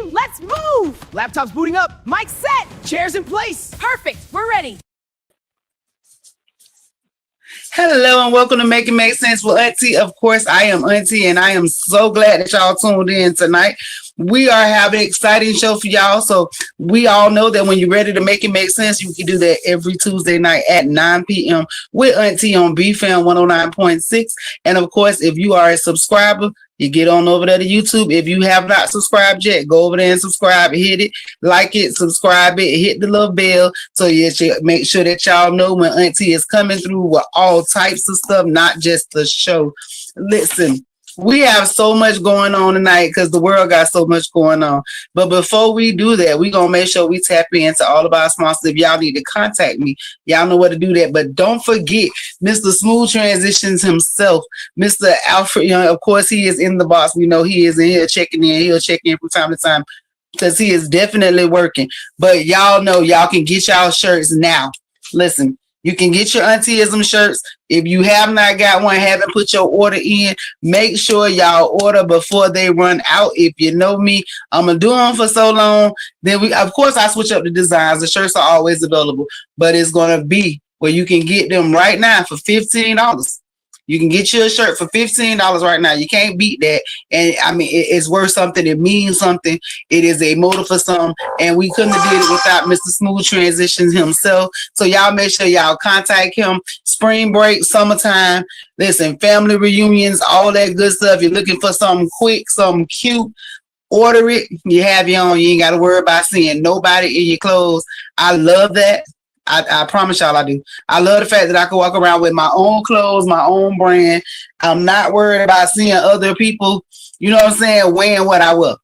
team, let's move! Laptops booting up, mic set, chairs in place. Perfect, we're ready. Hello and welcome to Make It Make Sense with Auntie. Of course, I am Auntie and I am so glad that y'all tuned in tonight. We are having an exciting show for y'all. So we all know that when you're ready to make it make sense, you can do that every Tuesday night at 9 p.m. with Auntie on BFAM 109.6. And of course, if you are a subscriber, you get on over there to YouTube. If you have not subscribed yet, go over there and subscribe, hit it, like it, subscribe it, hit the little bell so you make sure that y'all know when Auntie is coming through with all types of stuff, not just the show. Listen, we have so much going on tonight because the world got so much going on. But before we do that, we're going to make sure we tap into all of our sponsors. If y'all need to contact me, y'all know where to do that. But don't forget, Mr. Smooth Transitions himself, Mr. Alfred Young. Of course, he is in the box. We know he is in here checking in. He'll check in from time to time because he is definitely working. But y'all know y'all can get y'all shirts now. Listen. You can get your Auntie-ism shirts. If you have not got one, haven't put your order in, make sure y'all order before they run out. If you know me, I'm going to do them for so long. Then of course, I switch up the designs. The shirts are always available, but it's going to be where you can get them right now for $15. You can get you a shirt for $15 right now. You can't beat that. And I mean, it's worth something. It means something. It is a motive for something. And we couldn't have did it without Mr. Smooth Transitions himself. So y'all make sure y'all contact him. Spring break, summertime. Listen, family reunions, all that good stuff. You're looking for something quick, something cute. Order it. You have your own. You ain't got to worry about seeing nobody in your clothes. I love that. I promise y'all I do. I love the fact that I can walk around with my own clothes, my own brand. I'm not worried about seeing other people, you know what I'm saying, wearing what I wear.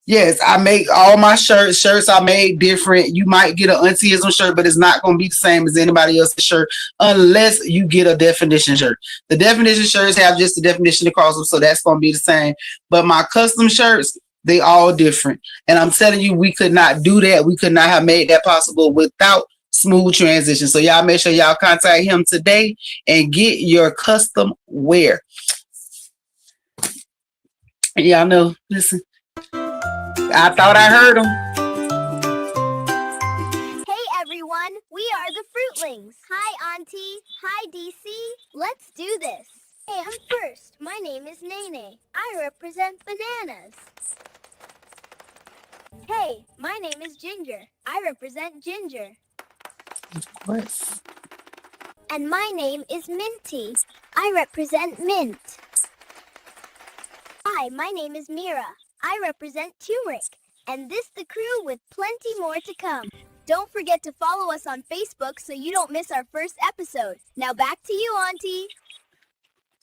Yes, I make all my shirts. Shirts I made different. You might get an Auntie-ism shirt, but it's not going to be the same as anybody else's shirt unless you get a definition shirt. The definition shirts have just the definition across them, so that's going to be the same. But my custom shirts, they all different. And I'm telling you, we could not do that. We could not have made that possible without Smooth Transition. So y'all make sure y'all contact him today and get your custom wear. Y'all know, listen, I thought I heard him. Hey everyone, we are the Fruitlings. Hi Auntie, hi DC, let's do this. Hey, I'm first. My name is Nene. I represent bananas. Hey, my name is Ginger. I represent ginger. Of course. And my name is Minty. I represent mint. Hi, my name is Mira. I represent turmeric. And this the crew with plenty more to come. Don't forget to follow us on Facebook so you don't miss our first episode. Now back to you, Auntie.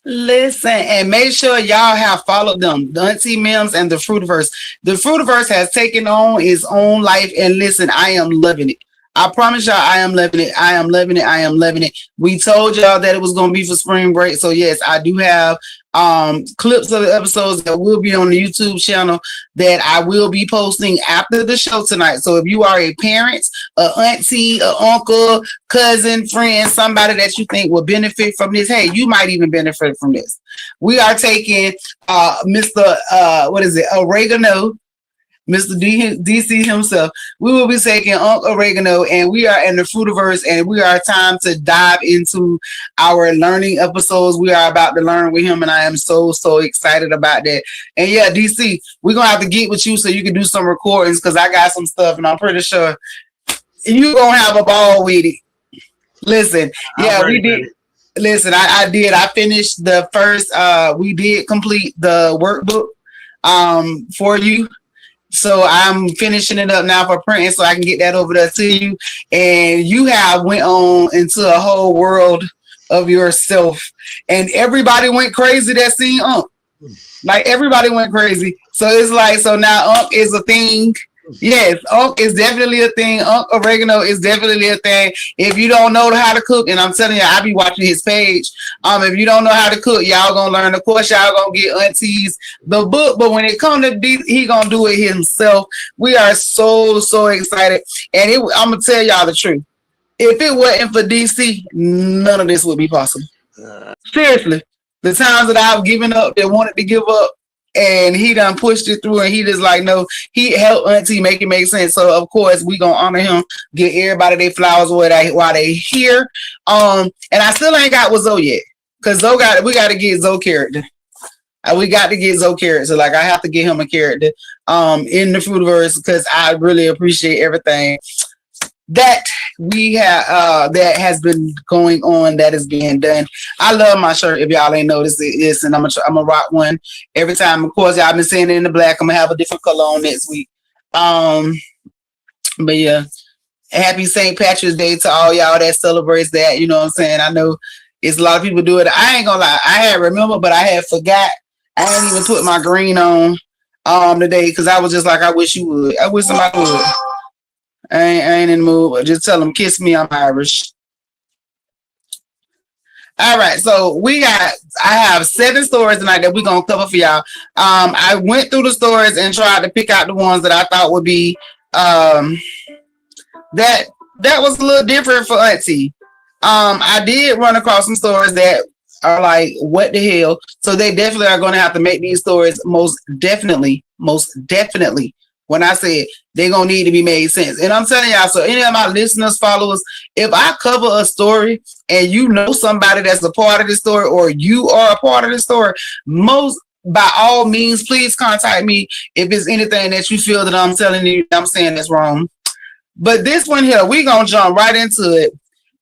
Listen, and make sure y'all have followed them, the Auntie Mims and the Fruitiverse. The Fruitiverse has taken on its own life, and listen, I am loving it. I promise y'all, I am loving it. I am loving it. I am loving it. We told y'all that it was going to be for spring break. So yes, I do have clips of the episodes that will be on the YouTube channel that I will be posting after the show tonight. So if you are a parent, a auntie, a uncle, cousin, friend, somebody that you think will benefit from this, hey, you might even benefit from this. We are taking Mr. Oregano, Mr. DC himself. We will be taking Uncle Oregano, and we are in the Fruitiverse, and we are time to dive into our learning episodes. We are about to learn with him, and I am so excited about that. And yeah, DC, we're gonna have to get with you so you can do some recordings because I got some stuff, and I'm pretty sure you're gonna have a ball with it. Listen, yeah, we did. Listen, I did. I finished the first. We did complete the workbook for you. So I'm finishing it up now for printing so I can get that over there to you. And you have went on into a whole world of yourself. And everybody went crazy that seen Unc. Like everybody went crazy. So it's like, so now Unc is a thing. Yes, Unc is definitely a thing. Unc Oregano is definitely a thing. If you don't know how to cook, and I'm telling you, I be watching his page. If you don't know how to cook, y'all gonna learn. Of course, y'all gonna get Auntie's the book. But when it comes to he gonna do it himself. We are so excited. And I'm gonna tell y'all the truth. If it wasn't for DC, none of this would be possible. Seriously, the times that I've given up, that wanted to give up, and he done pushed it through, and he just like, no, he helped Auntie make it make sense. So of course we gonna honor him, get everybody their flowers while they here. And I still ain't got with Zoe yet, because we got to get Zoe character. We got to get Zoe character. So like I have to get him a character in the Fruitiverse, because I really appreciate everything that we have that has been going on, that is being done. I love my shirt. If y'all ain't noticed this, and I'm gonna rock one every time. Of course, y'all been seeing it in the black. I'm gonna have a different color on next week. But yeah, happy St. Patrick's Day to all y'all that celebrates that. You know what I'm saying? I know it's a lot of people do it. I ain't gonna lie, I had remember, but I had forgot. I didn't even put my green on today, because I was just like, I wish you would. I wish somebody would. I ain't in the mood. Just tell them, kiss me, I'm Irish. All right, so I have 7 stories tonight that we're gonna cover for y'all. I went through the stories and tried to pick out the ones that I thought would be that was a little different for Auntie. I did run across some stories that are like, what the hell? So they definitely are going to have to make these stories most definitely. When I say they're going to need to be made sense. And I'm telling y'all, so any of my listeners, followers, if I cover a story and you know somebody that's a part of this story, or you are a part of this story, by all means, please contact me if it's anything that you feel that I'm telling you, I'm saying that's wrong. But this one here, we're going to jump right into it,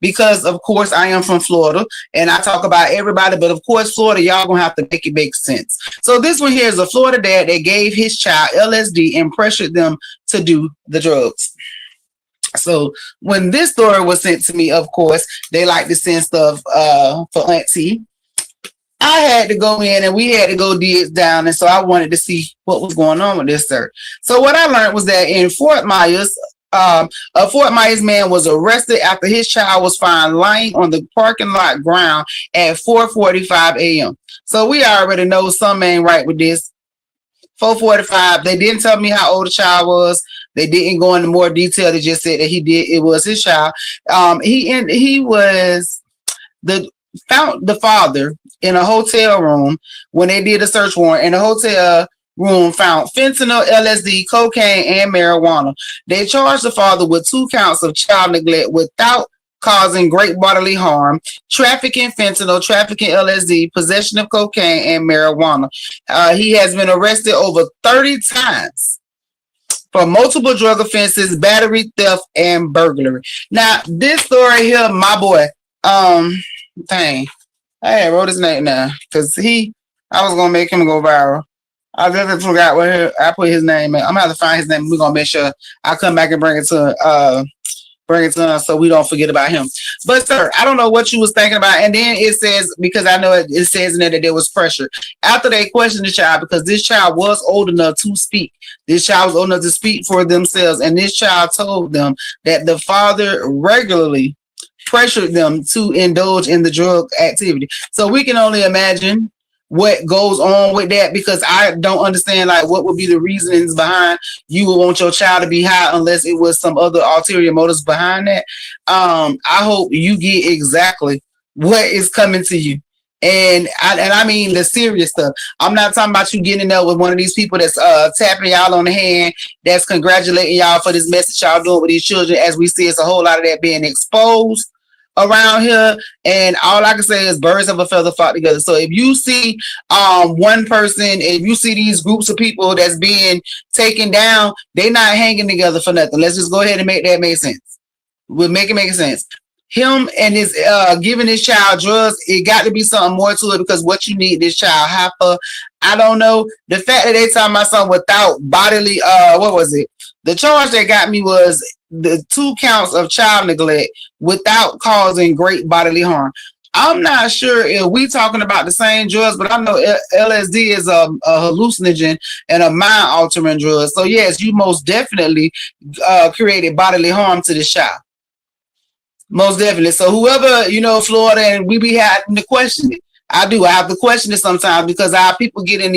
because of course I am from Florida and I talk about everybody, but of course Florida, y'all gonna have to make it make sense. So this one here is a Florida dad that gave his child LSD and pressured them to do the drugs. So when this story was sent to me, of course, they like to send stuff for Auntie. I had to go in and we had to go dig down, and so I wanted to see what was going on with this, sir. So what I learned was that in Fort Myers, a Fort Myers man was arrested after his child was found lying on the parking lot ground at 4:45 a.m. So we already know something ain't right with this. 4:45. They didn't tell me how old the child was. They didn't go into more detail. They just said that it was his child. He was found the father in a hotel room when they did a search warrant, and the hotel room found fentanyl, LSD, cocaine, and marijuana. They charged the father with 2 counts of child neglect without causing great bodily harm, trafficking fentanyl, trafficking LSD, possession of cocaine, and marijuana. He has been arrested over 30 times for multiple drug offenses, battery, theft, and burglary. Now, this story here, my boy, dang, I wrote his name now, because I was going to make him go viral. I literally forgot where I put his name at. I'm gonna have to find his name. We're gonna make sure I come back and bring it to us so we don't forget about him. But sir, I don't know what you was thinking about. And then it says, because I know it says in there that there was pressure. After they questioned the child, because this child was old enough to speak. This child was old enough to speak for themselves. And this child told them that the father regularly pressured them to indulge in the drug activity. So we can only imagine what goes on with that, because I don't understand like what would be the reasons behind you would want your child to be high unless it was some other ulterior motives behind that. I hope you get exactly what is coming to you. And I mean the serious stuff. I'm not talking about you getting up with one of these people that's tapping y'all on the hand, that's congratulating y'all for this message y'all doing with these children. As we see, it's a whole lot of that being exposed around here, and all I can say is birds of a feather flock together. So if you see one person, if you see these groups of people that's being taken down, they're not hanging together for nothing. Let's just go ahead and make that make sense. We'll make it make sense. Him and his giving his child drugs, it got to be something more to it, because what you need this child high for, I don't know. The fact that they talking about something without bodily, what was it? The charge that got me was the 2 counts of child neglect without causing great bodily harm. I'm not sure if we talking about the same drugs, but I know LSD is a hallucinogen and a mind-altering drug. So yes, you most definitely created bodily harm to this child. Most definitely. So whoever, Florida, and we be having to question it. I do. I have to question it sometimes because our people get in,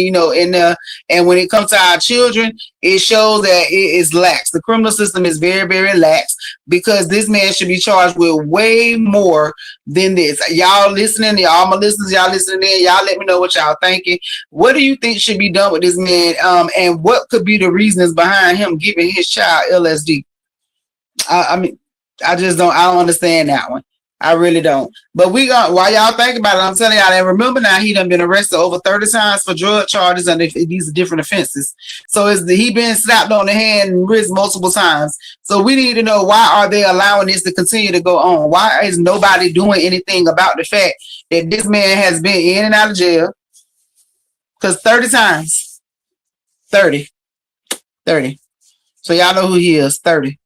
and when it comes to our children, it shows that it is lax. The criminal system is very, very lax because this man should be charged with way more than this. Y'all listening, y'all my listeners, y'all listening in, y'all let me know what y'all thinking. What do you think should be done with this man? And what could be the reasons behind him giving his child LSD? I mean, I don't understand that one. I really don't. But while y'all think about it, I'm telling y'all, and remember now, he done been arrested over 30 times for drug charges and these are different offenses. So he been slapped on the hand and wrist multiple times. So we need to know, why are they allowing this to continue to go on? Why is nobody doing anything about the fact that this man has been in and out of jail? Because 30 times. 30. So y'all know who he is, 30.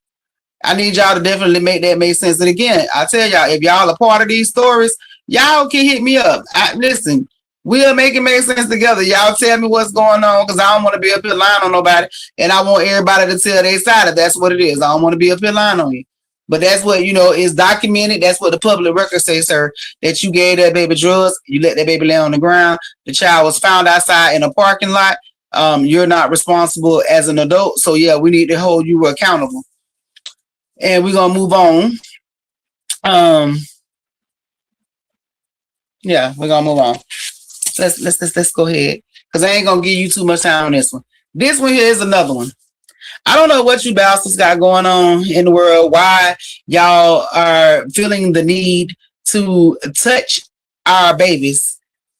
I need y'all to definitely make that make sense. And again, I tell y'all, if y'all are part of these stories, y'all can hit me up. Listen, we'll make it make sense together. Y'all tell me what's going on, because I don't want to be up here lying on nobody, and I want everybody to tell their side if that's what it is. I don't want to be up here lying on you. But that's what, is documented. That's what the public record says, sir, that you gave that baby drugs. You let that baby lay on the ground. The child was found outside in a parking lot. You're not responsible as an adult. So, yeah, we need to hold you accountable. And we're gonna move on. Yeah, we're gonna move on. Let's go ahead, because I ain't gonna give you too much time on this one. This one here is another one. I don't know what you bastards got going on in the world. Why y'all are feeling the need to touch our babies?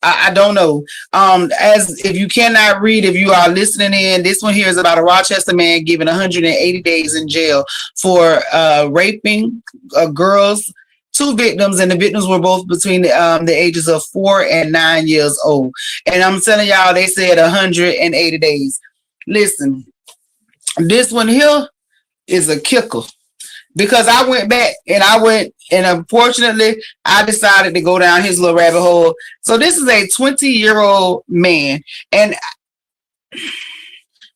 I don't know. As if you cannot read, if you are listening in, this one here is about a Rochester man given 180 days in jail for raping girls, 2 victims, and the victims were both between the ages of 4 and 9 years old. And I'm telling y'all, they said 180 days. Listen, this one here is a kicker. Because I went back and unfortunately, I decided to go down his little rabbit hole. So this is a 20-year-old man. And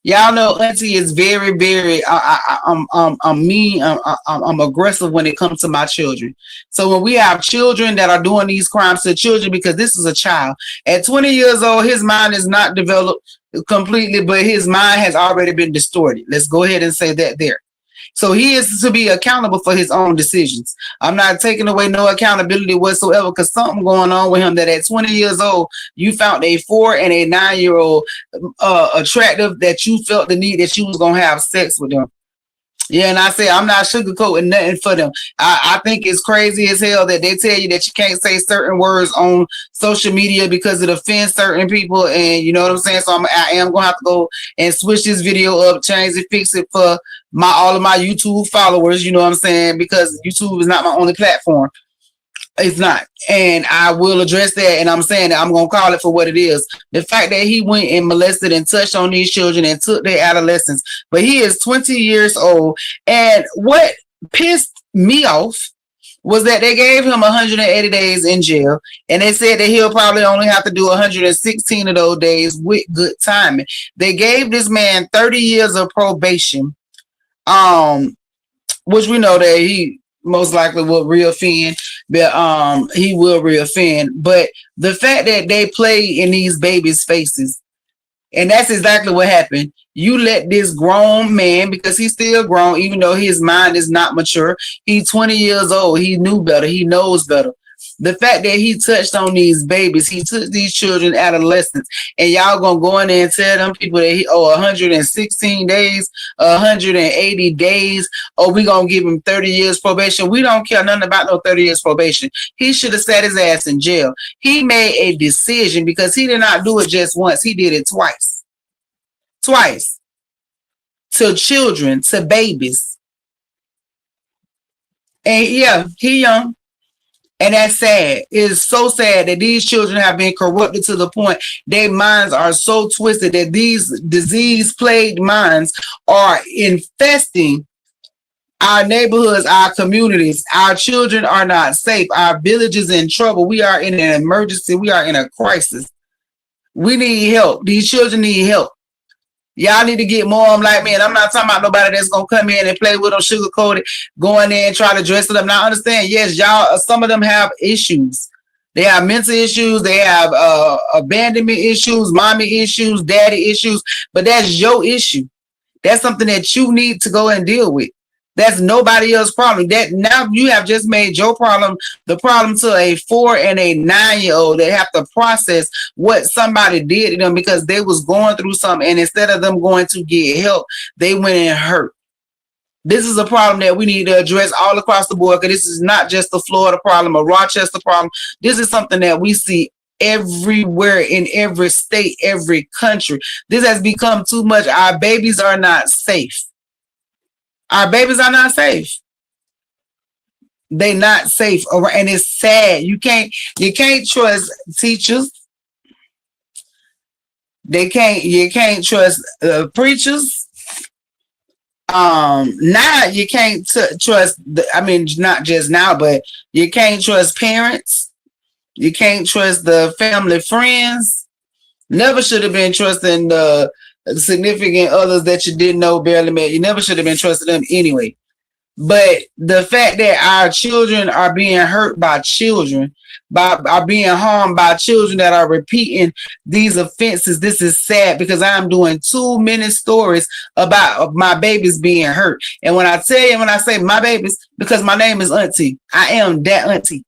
y'all know Auntie is very, very, I'm mean, I'm aggressive when it comes to my children. So when we have children that are doing these crimes to children, because this is a child. At 20 years old, his mind is not developed completely, but his mind has already been distorted. Let's go ahead and say that there. So he is to be accountable for his own decisions. I'm not taking away no accountability whatsoever, because something going on with him that at 20 years old, you found a 4 and a 9-year-old attractive, that you felt the need that you was going to have sex with them. Yeah, and I say I'm not sugarcoating nothing for them. I think it's crazy as hell that they tell you that you can't say certain words on social media because it offends certain people, and you know what I'm saying. So I am gonna have to go and switch this video up, change it, fix it for all of my YouTube followers. You know what I'm saying, because YouTube is not my only platform. It's not. And I will address that. And I'm saying that I'm going to call it for what it is. The fact that he went and molested and touched on these children and took their adolescence. But he is 20 years old. And what pissed me off was that they gave him 180 days in jail. And they said that he'll probably only have to do 116 of those days with good timing. They gave this man 30 years of probation, which we know that he most likely will reoffend, but he will reoffend. But the fact that they play in these babies' faces, and that's exactly what happened. You let this grown man, because he's still grown, even though his mind is not mature. He's 20 years old. He knew better. He knows better. The fact that he touched on these babies, he took these children adolescents, and y'all gonna go in there and tell them people that he 116 days, 180 days, or we gonna give him 30 years probation. We don't care nothing about no 30 years probation. He should have sat his ass in jail. He made a decision, because he did not do it just once. He did it twice. To children, to babies. And yeah, he young. And that's sad. It is so sad that these children have been corrupted to the point their minds are so twisted that these disease-plagued minds are infesting our neighborhoods, our communities. Our children are not safe. Our village is in trouble. We are in an emergency. We are in a crisis. We need help. These children need help. Y'all need to get more of them like me. And I'm not talking about nobody that's going to come in and play with them, sugarcoat it, go in there and try to dress it up. Now, I understand, yes, y'all, some of them have issues. They have mental issues. They have abandonment issues, mommy issues, daddy issues. But that's your issue. That's something that you need to go and deal with. That's nobody else's problem. That now you have just made your problem the problem to a 4 and a 9-year-old that have to process what somebody did to them because they was going through something, and instead of them going to get help, they went and hurt. This is a problem that we need to address all across the board, because this is not just a Florida problem, a Rochester problem. This is something that we see everywhere in every state, every country. This has become too much. Our babies are not safe. Our babies are not safe. They not safe, and it's sad. You can't trust teachers. You can't trust preachers. Now you can't trust. Not just now, but you can't trust parents. You can't trust the family friends. Never should have been trusting the significant others that you didn't know, barely met. You never should have been trusting them anyway. But the fact that our children are being hurt by children, are being harmed by children that are repeating these offenses, this is sad, because I'm doing too many stories about my babies being hurt. And when I say my babies, because my name is Auntie, I am that Auntie.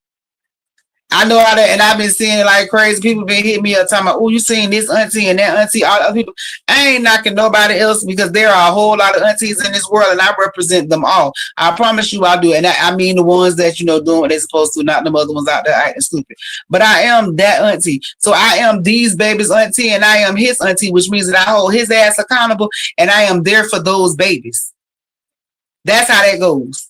I know how that, and I've been seeing it like crazy. People been hitting me up talking about, oh, you seen this auntie and that auntie, all other people. I ain't knocking nobody else, because there are a whole lot of aunties in this world, and I represent them all. I promise you I do. And I mean the ones that, doing what they're supposed to, not the other ones out there acting stupid. But I am that auntie. So I am these babies' auntie, and I am his auntie, which means that I hold his ass accountable, and I am there for those babies. That's how that goes.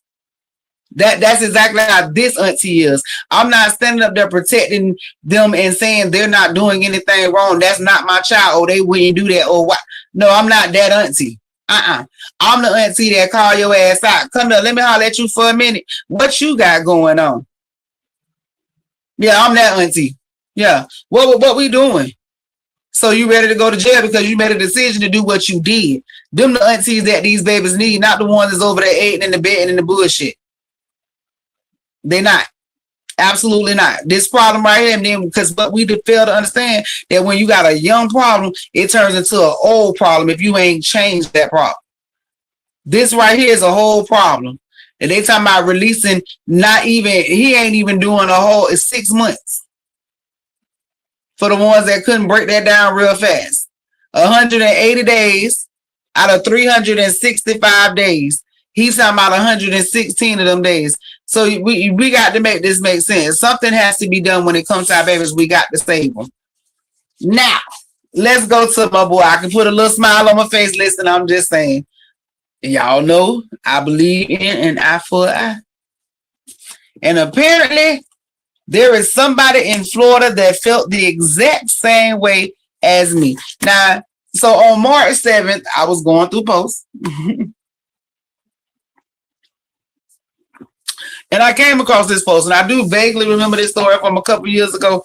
That's exactly how this auntie is. I'm not standing up there protecting them and saying they're not doing anything wrong. That's not my child, or they wouldn't do that, or what. No, I'm not that auntie. I'm the auntie that call your ass out. Come here, let me holler at you for a minute. What you got going on? Yeah, I'm that auntie. Yeah. What we doing? So you ready to go to jail because you made a decision to do what you did. Them the aunties that these babies need, not the ones that's over there eating in the bed and in the bullshit. They're not. Absolutely not. This problem right here, and then because we fail to understand that when you got a young problem, it turns into an old problem if you ain't changed that problem. This right here is a whole problem. And they talking about releasing, he ain't even doing a whole, it's 6 months. For the ones that couldn't break that down real fast. 180 days out of 365 days. He's talking about 116 of them days. So we got to make this make sense. Something has to be done when it comes to our babies. We got to save them. Now, let's go to my boy. I can put a little smile on my face. Listen, I'm just saying. Y'all know I believe in an eye for an eye. And apparently, there is somebody in Florida that felt the exact same way as me. Now, so on March 7th, I was going through posts. And I came across this post, and I do vaguely remember this story from a couple years ago,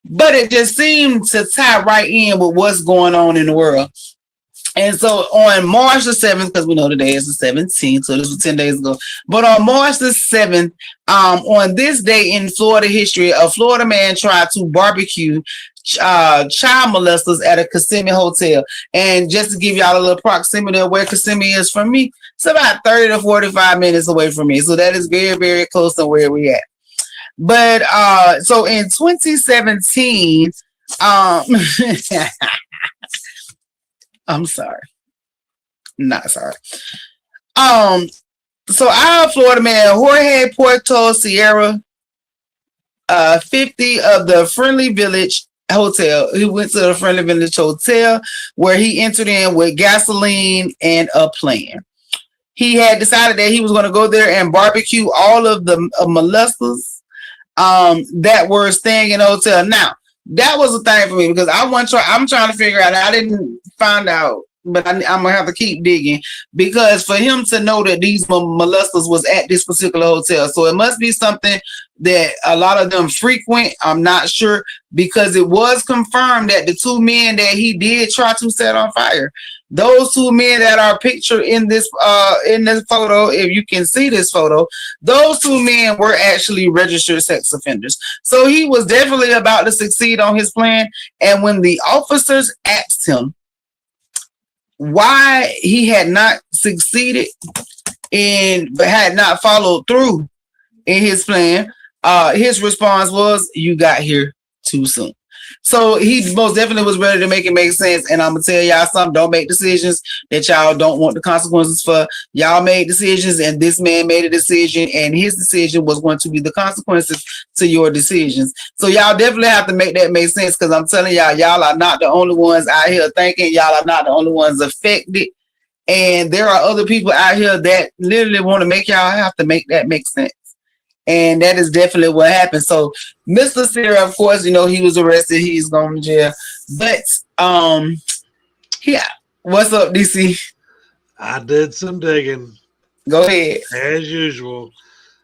but it just seemed to tie right in with what's going on in the world. And so on March the 7th, because we know today is the 17th, so this was 10 days ago, but on March the 7th, on this day in Florida history, a Florida man tried to barbecue child molesters at a Kissimmee hotel. And just to give y'all a little proximity of where Kissimmee is from me, it's about 30 to 45 minutes away from me. So that is very, very close to where we at. But so in 2017, I'm sorry. Not sorry. So our Florida man, Jorge Porto Sierra, 50 of the Friendly Village Hotel. He went to the Friendly Village Hotel where he entered in with gasoline and a plan. He had decided that he was going to go there and barbecue all of the molesters that were staying in the hotel. Now, that was a thing for me because I'm trying to figure out. I didn't find out, but I'm gonna have to keep digging because for him to know that these molesters was at this particular hotel, so it must be something that a lot of them frequent. I'm not sure because it was confirmed that the two men that he did try to set on fire Those two men that are pictured in this photo, if you can see this photo, those two men were actually registered sex offenders. So he was definitely about to succeed on his plan. And when the officers asked him why he had not succeeded but had not followed through in his plan, his response was, "You got here too soon." So he most definitely was ready to make it make sense. And I'm gonna tell y'all something: don't make decisions that y'all don't want the consequences for. Y'all made decisions, and this man made a decision, and his decision was going to be the consequences to your decisions. So y'all definitely have to make that make sense, because I'm telling y'all, y'all are not the only ones out here thinking. Y'all are not the only ones affected. And there are other people out here that literally want to make y'all have to make that make sense. And that is definitely what happened. So Mr. Sierra, of course, he was arrested. He's going to jail. But yeah. What's up, DC? I did some digging. Go ahead. As usual.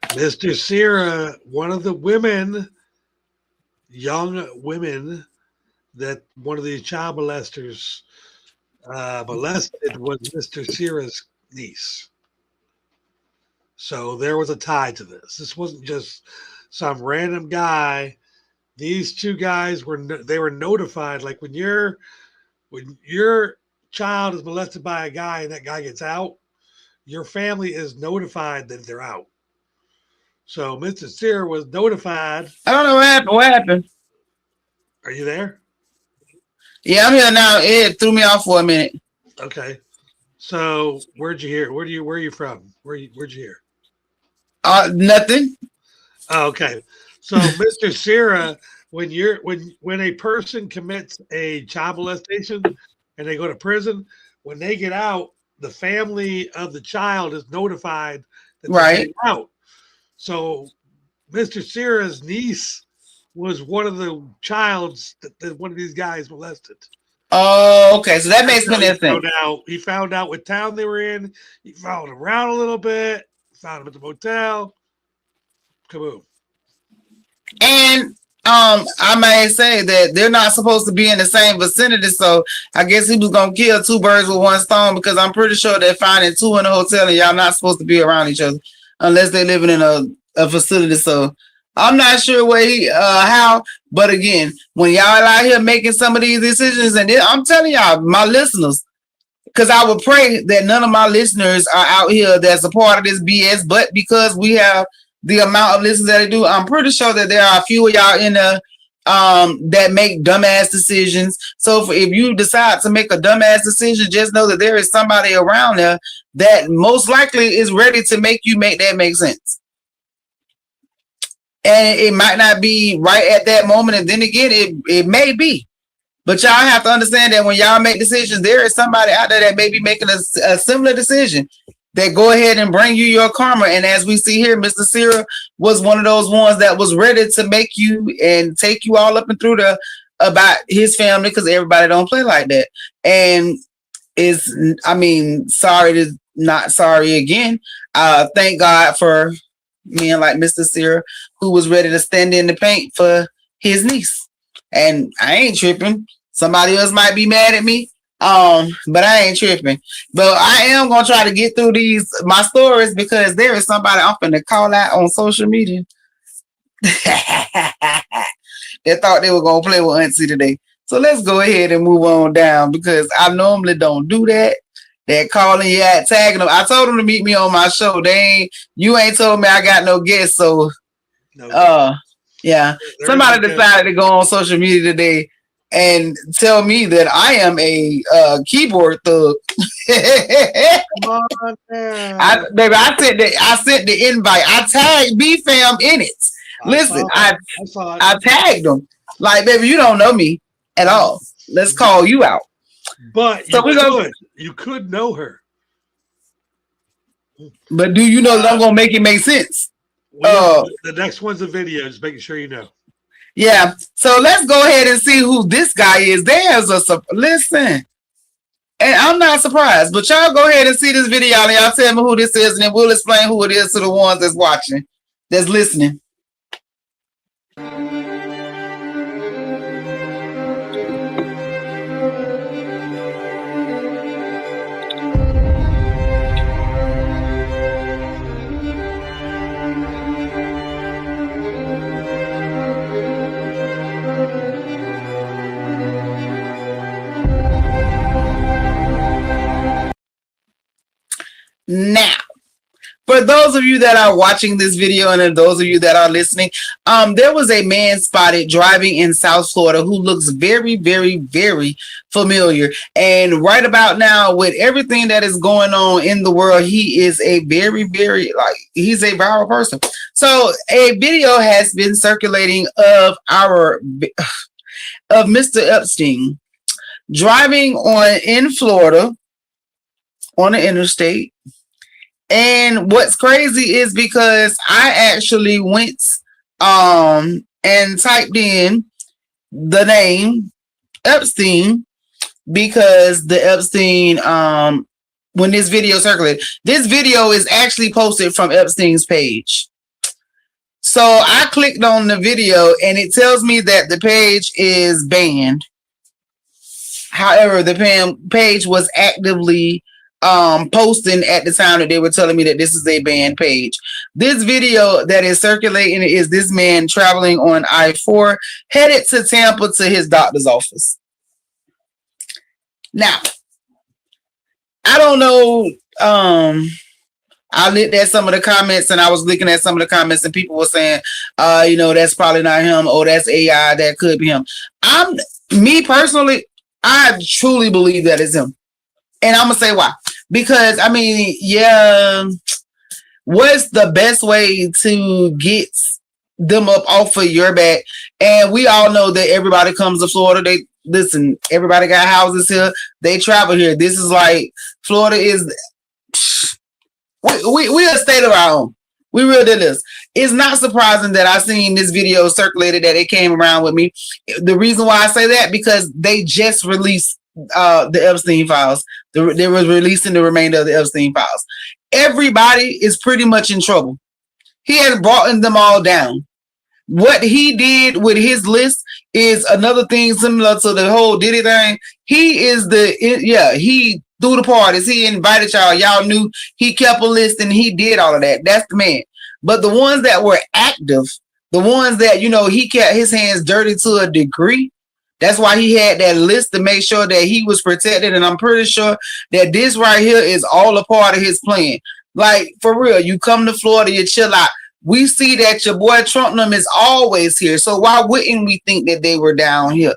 Mr. Sierra, one of the young women that one of these child molesters molested was Mr. Sierra's niece. So there was a tie to this. This wasn't just some random guy. These two guys were notified. Like when your child is molested by a guy and that guy gets out, your family is notified that they're out. So Mr. Sierra was notified. I don't know what happened. What happened? Are you there? Yeah, I'm here now. It threw me off for a minute. Okay. So where'd you hear? Where are you from? Where'd you hear? Nothing. Oh, okay. So Mr. Sierra, when a person commits a child molestation and they go to prison, when they get out, the family of the child is notified that they're getting out. So Mr. Sierra's niece was one of the childs that one of these guys molested. Oh, okay. So that makes sense. He found out what town they were in. He followed around a little bit. Found him at the motel. Kaboom. And I may say that they're not supposed to be in the same vicinity, so I guess he was gonna kill two birds with one stone, because I'm pretty sure they're finding two in a hotel and y'all not supposed to be around each other unless they're living in a facility. So I'm not sure how, but again, when y'all out here making some of these decisions, and I'm telling y'all, my listeners, because I would pray that none of my listeners are out here that's a part of this BS, but because we have the amount of listeners that they do, I'm pretty sure that there are a few of y'all in there that make dumbass decisions. So if you decide to make a dumbass decision, just know that there is somebody around there that most likely is ready to make you make that make sense. And it might not be right at that moment, and then again, it may be. But y'all have to understand that when y'all make decisions, there is somebody out there that may be making a similar decision that go ahead and bring you your karma. And as we see here, Mr. Sierra was one of those ones that was ready to make you and take you all up and through about his family, because everybody don't play like that. And sorry to not sorry again. Thank God for men like Mr. Sierra, who was ready to stand in the paint for his niece. And I ain't tripping. Somebody else might be mad at me. But I ain't tripping. But I am gonna try to get through my stories, because there is somebody I'm finna call out on social media. They thought they were gonna play with Auntie today. So let's go ahead and move on down, because I normally don't do that. They're calling you out, tagging them. I told them to meet me on my show. You ain't told me I got no guests, so yeah. Somebody decided to go on social media today and tell me that I am a keyboard thug. Come on, man. I sent the invite. I tagged BFAM in it. Listen, I tagged them. Like, baby, you don't know me at all. Let's call you out. But you could know her. But do you know that I'm gonna make it make sense? The next one's a video, just making sure you know. Yeah. So let's go ahead and see who this guy is. Listen. And I'm not surprised, but y'all go ahead and see this video and y'all tell me who this is, and then we'll explain who it is to the ones that's watching, that's listening. Now, for those of you that are watching this video and those of you that are listening, there was a man spotted driving in South Florida who looks very, very, very familiar. And right about now, with everything that is going on in the world, he is a very, very, he's a viral person. So a video has been circulating of Mr. Epstein driving in Florida on the interstate. And what's crazy is because I actually went and typed in the name Epstein, because the Epstein when this video circulated, this video is actually posted from Epstein's page. So I clicked on the video and it tells me that the page is banned. However, the page was actively posting at the time that they were telling me that this is a banned page. This video that is circulating is this man traveling on I-4 headed to Tampa to his doctor's office. Now, I don't know. I looked at some of the comments and I was looking at some of the comments and people were saying, that's probably not him. Oh, that's AI. That could be him. Me personally, I truly believe that is him. And I'm going to say why. Because, what's the best way to get them up off of your back? And we all know that everybody comes to Florida. Everybody got houses here. They travel here. This is like, Florida is, we a state of our own. We really did this. It's not surprising that I seen this video circulated, that it came around with me. The reason why I say that, because they just released the Epstein files. They were releasing the remainder of the Epstein files. Everybody is pretty much in trouble. He has brought them all down. What he did with his list is another thing similar to the whole Diddy thing. He threw the parties. He invited y'all. Y'all knew he kept a list and he did all of that. That's the man. But the ones that were active, the ones that, he kept his hands dirty to a degree. That's why he had that list, to make sure that he was protected. And I'm pretty sure that this right here is all a part of his plan. Like, for real, you come to Florida, you chill out. We see that your boy Trump is always here. So why wouldn't we think that they were down here?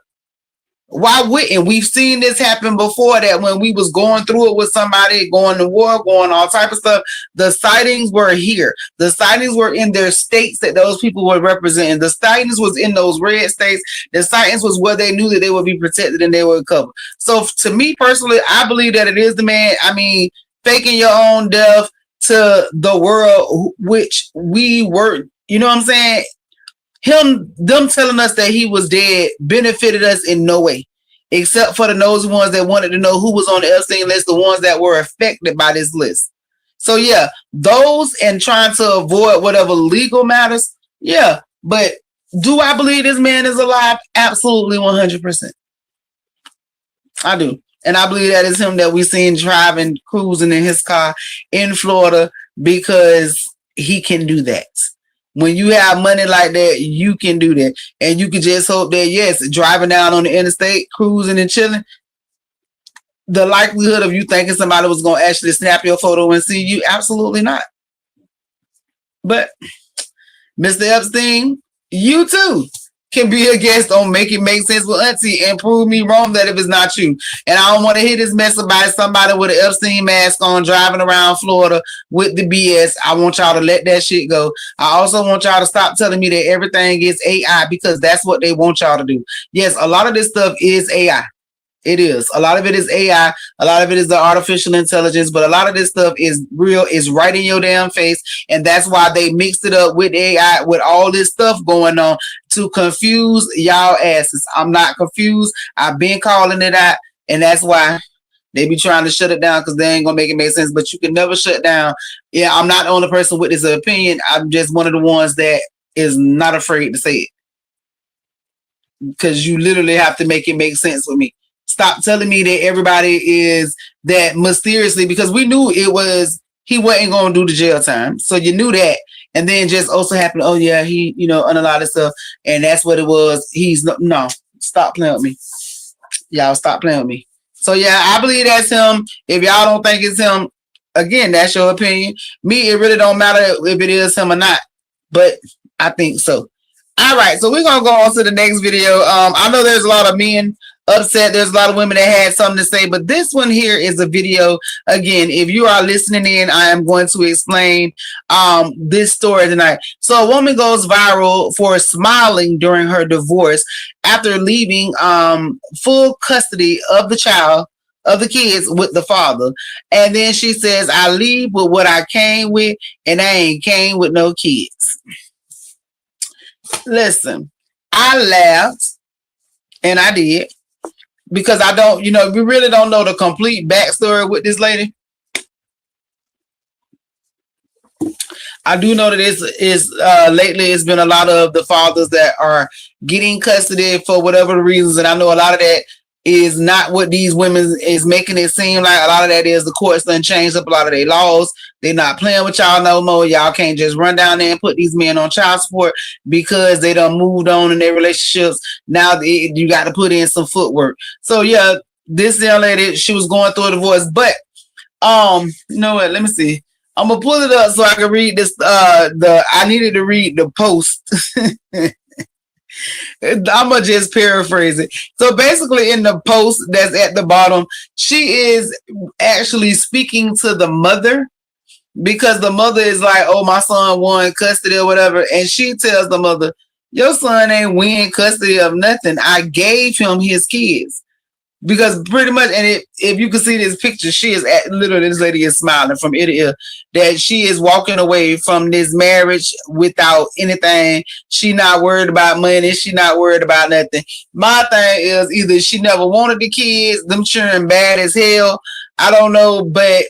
Why wouldn't? We've seen this happen before, that when we was going through it with somebody, going to war, going all type of stuff, the sightings were here. The sightings were in their states that those people were representing. The sightings was in those red states. The sightings was where they knew that they would be protected and they would cover. So to me personally, I believe that it is the man. Faking your own death to the world, which we were, you know what I'm saying? Them telling us that he was dead benefited us in no way, except for the nosy ones that wanted to know who was on the Epstein list, the ones that were affected by this list. So yeah, those, and trying to avoid whatever legal matters. Yeah, but do I believe this man is alive? Absolutely, 100%. I do. And I believe that is him that we seen driving, cruising in his car in Florida, because he can do that. When you have money like that, you can do that. And you can just hope that, yes, driving down on the interstate, cruising and chilling, the likelihood of you thinking somebody was going to actually snap your photo and see you, absolutely not. But Mr. Epstein, you too can be a guest on Make It Make Sense with Auntie and prove me wrong that if it's not you. And I don't want to hear this mess about somebody with an Epstein mask on driving around Florida with the BS. I want y'all to let that shit go. I also want y'all to stop telling me that everything is AI, because that's what they want y'all to do. Yes, a lot of this stuff is AI. It is. A lot of it is AI. A lot of it is the artificial intelligence, but a lot of this stuff is real, is right in your damn face. And that's why they mixed it up with AI, with all this stuff going on to confuse y'all asses. I'm not confused. I've been calling it out, and that's why they be trying to shut it down, because they ain't gonna make it make sense. But you can never shut down. Yeah, I'm not the only person with this opinion. I'm just one of the ones that is not afraid to say it, because you literally have to make it make sense with me. Stop telling me that everybody is that mysteriously, because we knew he wasn't going to do the jail time. So you knew that. And then just also happened, oh yeah, he, on a lot of stuff. And that's what it was. No, stop playing with me. Y'all stop playing with me. So yeah, I believe that's him. If y'all don't think it's him, again, that's your opinion. Me, it really don't matter if it is him or not, but I think so. All right, so we're gonna go on to the next video. I know there's a lot of men upset. There's a lot of women that had something to say, but this one here is a video. Again, if you are listening in, I am going to explain this story tonight. So a woman goes viral for smiling during her divorce after leaving full custody of the child, of the kids, with the father. And then she says, I leave with what I came with, and I ain't came with no kids. Listen, I laughed, and I did, because I don't, we really don't know the complete backstory with this lady. I do know that lately it's been a lot of the fathers that are getting custody for whatever reasons, and I know a lot of that is not what these women is making it seem like. A lot of that is the courts done changed up a lot of their laws. They're not playing with y'all no more. Y'all can't just run down there and put these men on child support because they done moved on in their relationships. Now you got to put in some footwork. So yeah, this young lady, she was going through a divorce, but you know what? Let me see. I'm gonna pull it up so I can read this. I needed to read the post. I'm gonna just paraphrase it. So basically, in the post that's at the bottom, she is actually speaking to the mother, because the mother is like, "Oh, my son won custody or whatever," and she tells the mother, "Your son ain't win custody of nothing. I gave him his kids." Because pretty much, and if you can see this picture, she is literally, this lady is smiling from ear to ear, that she is walking away from this marriage without anything. She not worried about money. She not worried about nothing. My thing is, either she never wanted the kids, them children bad as hell. I don't know, but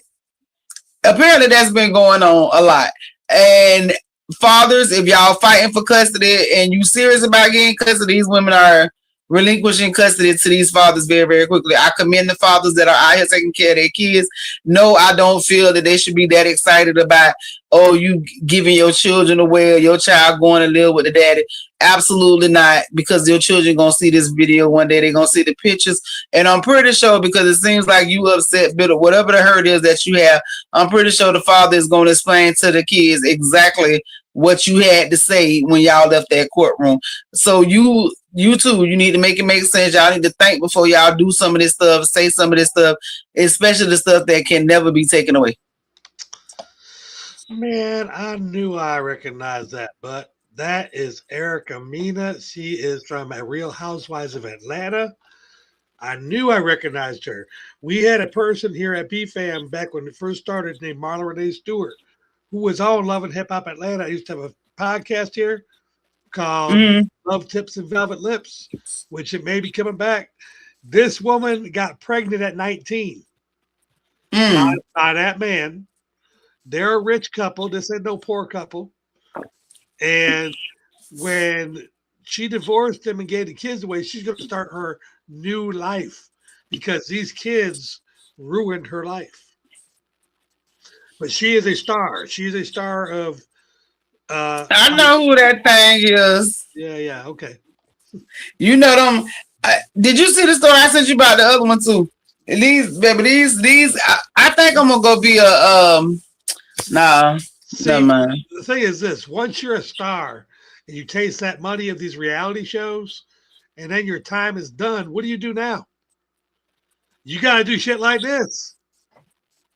apparently that's been going on a lot. And fathers, if y'all fighting for custody and you serious about getting custody, these women are relinquishing custody to these fathers very, very quickly. I commend the fathers that are out here taking care of their kids. No, I don't feel that they should be that excited about, oh, you giving your children away or your child going to live with the daddy. Absolutely not, because your children going to see this video one day. They're going to see the pictures. And I'm pretty sure, because it seems like you upset, bitter, whatever the hurt is that you have, I'm pretty sure the father is going to explain to the kids exactly what you had to say when y'all left that courtroom. So you too, you need to make it make sense. Y'all need to think before y'all do some of this stuff, say some of this stuff, especially the stuff that can never be taken away. Man, I knew I recognized that, but that is Erica Mina. She is from a Real Housewives of Atlanta. I knew I recognized her. We had a person here at BFAM back when it first started named Marla Renee Stewart, who was on Love and Hip Hop Atlanta. I used to have a podcast here called Love Tips and Velvet Lips, which it may be coming back. This woman got pregnant at 19 by that man. They're a rich couple. This ain't no poor couple. And when she divorced him and gave the kids away, she's going to start her new life because these kids ruined her life. But she is a star. She's a star of. I know who that thing is. Yeah. Okay. You know them. Did you see the story I sent you about the other one too? These. I think I'm gonna go be a. Nah. See, never mind. The thing is this: once you're a star and you taste that money of these reality shows, and then your time is done, what do you do now? You got to do shit like this.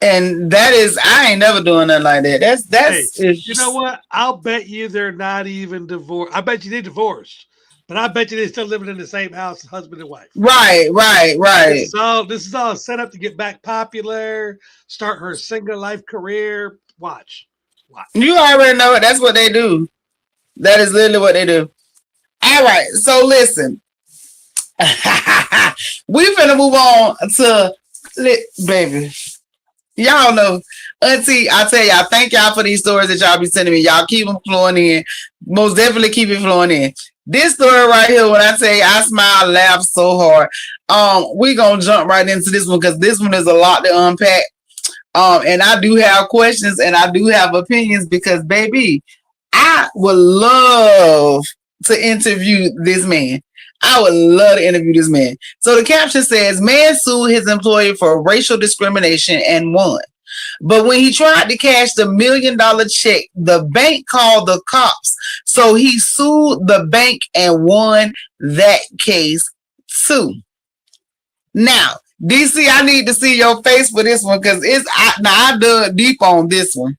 And that is, I ain't never doing nothing like that. That's you know what? I'll bet you they're not even divorced. I bet you they divorced, but I bet you they're still living in the same house, husband and wife. Right. This is all set up to get back popular, start her single life career. Watch. You already know it. That's what they do. That is literally what they do. All right. So listen, we finna move on to baby. Y'all know, Auntie, I tell y'all, thank y'all for these stories that y'all be sending me. Y'all keep them flowing in. Most definitely keep it flowing in. This story right here, when I tell you I smile, laugh so hard. We're going to jump right into this one because this one is a lot to unpack. And I do have questions and I do have opinions because, baby, I would love to interview this man. I would love to interview this man. So the caption says, man sued his employer for racial discrimination and won. But when he tried to cash the $1 million check, the bank called the cops. So he sued the bank and won that case too. Now, DC, I need to see your face for this one because I dug deep on this one.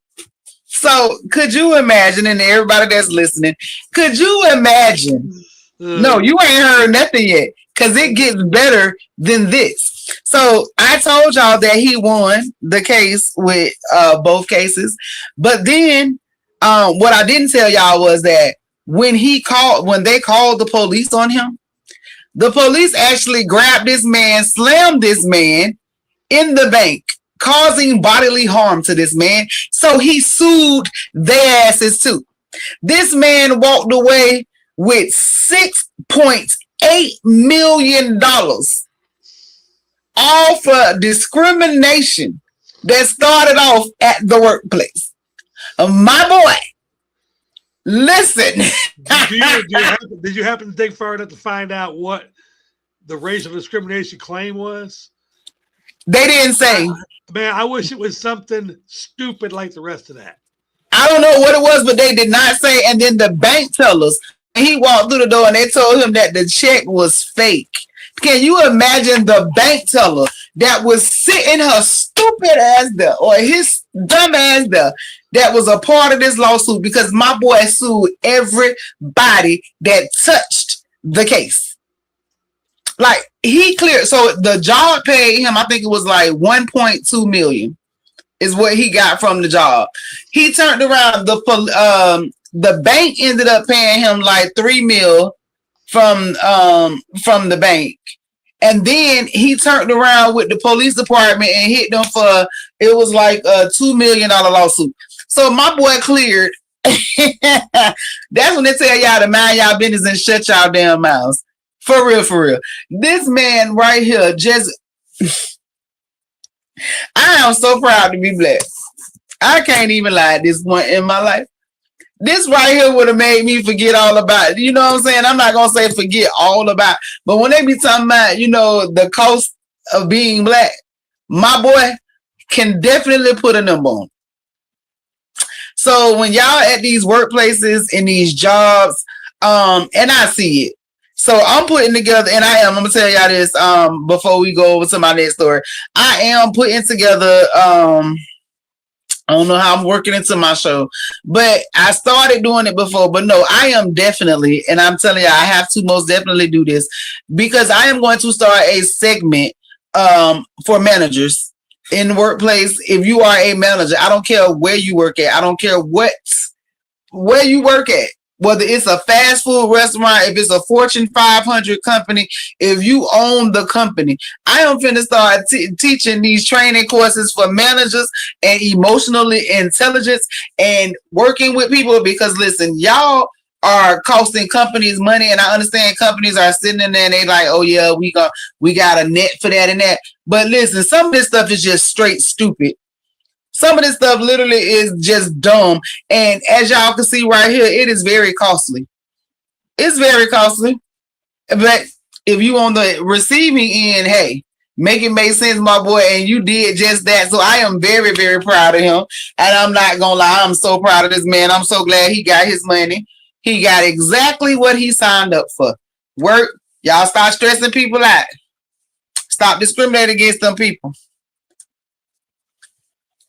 So could you imagine, and everybody that's listening, could you imagine? No, you ain't heard nothing yet because it gets better than this. So I told y'all that he won the case with both cases. But then what I didn't tell y'all was that when they called the police on him, the police actually grabbed this man, slammed this man in the bank, causing bodily harm to this man. So he sued their asses too. This man walked away with $6.8 million, all for discrimination that started off at the workplace. My boy, listen. Did you happen to dig far enough to find out what the racial discrimination claim was? They didn't say. Man, I wish it was something stupid like the rest of that. I don't know what it was, but they did not say. And then the bank tellers, he walked through the door and they told him that the check was fake. Can you imagine the bank teller that was sitting her stupid ass there, or his dumb ass there, that was a part of this lawsuit? Because my boy sued everybody that touched the case. Like, he cleared. So the job paid him, I think it was like 1.2 million is what he got from the job. He turned around, the bank ended up paying him like 3 mil from the bank. And then he turned around with the police department and hit them for, it was like a $2 million lawsuit. So my boy cleared. That's when they tell y'all to mind y'all business and shut y'all damn mouths. For real, for real. This man right here just, I am so proud to be black. I can't even lie at this point in my life. This right here would have made me forget all about it. You know what I'm saying? I'm not going to say forget all about it. But when they be talking about, you know, the cost of being black, my boy can definitely put a number on. So when y'all at these workplaces, in these jobs, and I see it. So I'm putting together, and I'm going to tell y'all this before we go over to my next story. I am putting together, I don't know how I'm working into my show, but I started doing it before. But no, I am definitely, and I'm telling you, I have to most definitely do this because I am going to start a segment for managers in the workplace. If you are a manager, I don't care where you work at. I don't care where you work at. Whether it's a fast food restaurant, if it's a Fortune 500 company, if you own the company, I am finna start teaching these training courses for managers and emotional intelligence and working with people. Because listen, y'all are costing companies money, and I understand companies are sitting in there and they like, oh yeah, we got a net for that and that. But listen, some of this stuff is just straight stupid. Some of this stuff literally is just dumb. And as y'all can see right here, it is very costly. It's very costly. But if you on the receiving end, hey, make it make sense, my boy. And you did just that. So I am very, very proud of him. And I'm not going to lie, I'm so proud of this man. I'm so glad he got his money. He got exactly what he signed up for. Work. Y'all start stressing people out. Stop discriminating against them people.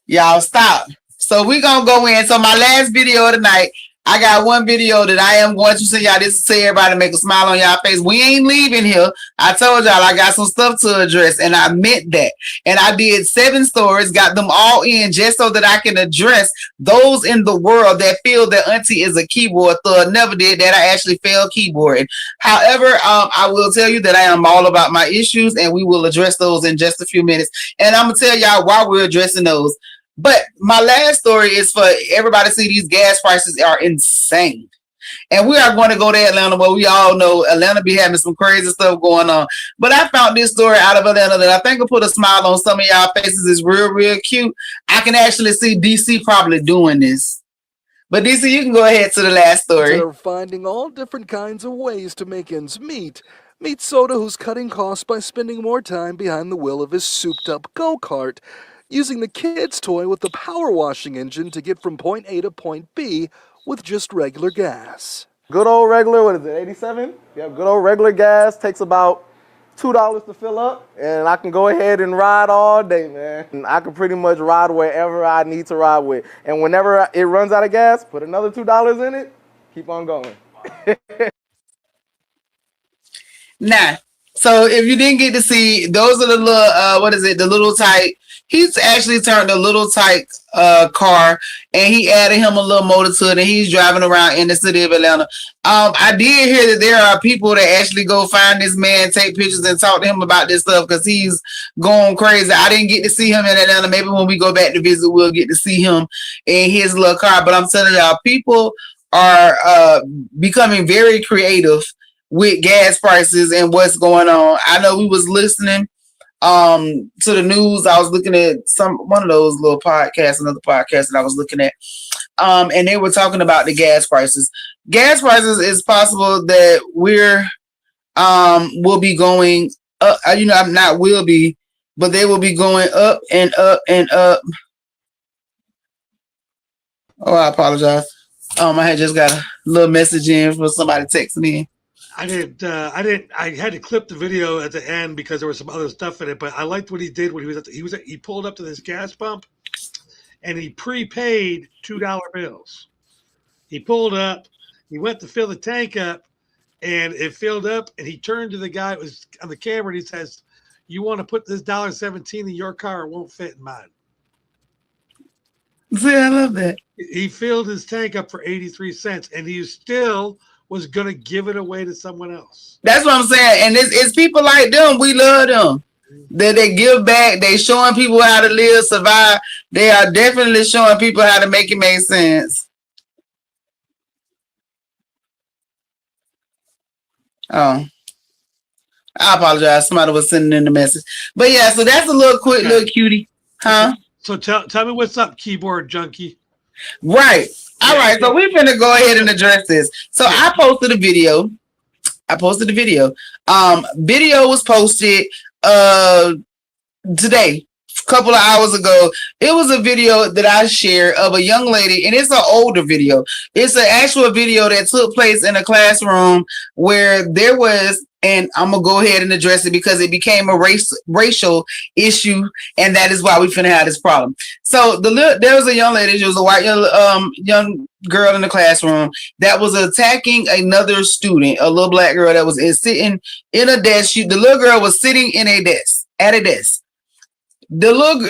Y'all stop. So we're going to go in. So my last video of the night, I got one video that I am going to send y'all. This to everybody, make a smile on y'all face. We ain't leaving here. I told y'all I got some stuff to address, and I meant that. And I did 7 stories, got them all in just so that I can address those in the world that feel that Auntie is a keyboard thug. Never did that. I actually failed keyboarding. However, I will tell you that I am all about my issues, and we will address those in just a few minutes. And I'm going to tell y'all why we're addressing those. But my last story is for everybody to see these gas prices are insane. And we are going to go to Atlanta, where we all know Atlanta be having some crazy stuff going on. But I found this story out of Atlanta that I think will put a smile on some of y'all faces. It's real, real cute. I can actually see DC probably doing this. But DC, you can go ahead to the last story. They're finding all different kinds of ways to make ends meet. Meet Soda, who's cutting costs by spending more time behind the wheel of his souped-up go-kart. using the kid's toy with the power washing engine to get from point A to point B with just regular gas. Good old regular, what is it, 87? Yeah, good old regular gas takes about $2 to fill up, and I can go ahead and ride all day, man. And I can pretty much ride wherever I need to ride with. And whenever it runs out of gas, put another $2 in it, keep on going. Nah. So if you didn't get to see, those are the little, the little type. He's actually turned a little type car, and he added him a little motor to it, and he's driving around in the city of Atlanta. I did hear that there are people that actually go find this man, take pictures, and talk to him about this stuff because he's going crazy. I didn't get to see him in Atlanta. Maybe when we go back to visit, we'll get to see him in his little car. But I'm telling y'all, people are becoming very creative with gas prices and what's going on. I know we was listening to the news. I was looking at one of those little podcasts, another podcast that I was looking at, and they were talking about the gas prices. Gas prices is possible that will be going up. Not will be, but they will be going up and up and up. Oh, I apologize. I had just got a little message in from somebody texting me. I had to clip the video at the end because there was some other stuff in it, but I liked what he did when he pulled up to this gas pump and he prepaid $2 bills. He pulled up, he went to fill the tank up, and it filled up, and he turned to the guy that was on the camera and he says, "You want to put this $1.17 in your car, it won't fit in mine." See, I love that. He filled his tank up for 83 cents and he still was going to give it away to someone else. That's what I'm saying. And it's people like them. We love them. That they give back. They showing people how to live, survive. They are definitely showing people how to make it make sense. Oh, I apologize. Somebody was sending in the message. But yeah, so that's a little quick little cutie. Huh? So tell me what's up, keyboard junkie. Right. All right, so we're gonna go ahead and address this. So I posted a video. Video was posted today, a couple of hours ago. It was a video that I shared of a young lady, and it's an older video. It's an actual video that took place in a classroom where there was, and I'm gonna go ahead and address it because it became a racial issue, and that is why we finna have this problem. So there was a young lady, she was a white young girl in the classroom that was attacking another student, a little black girl that was sitting in a desk. The little girl was sitting in at a desk.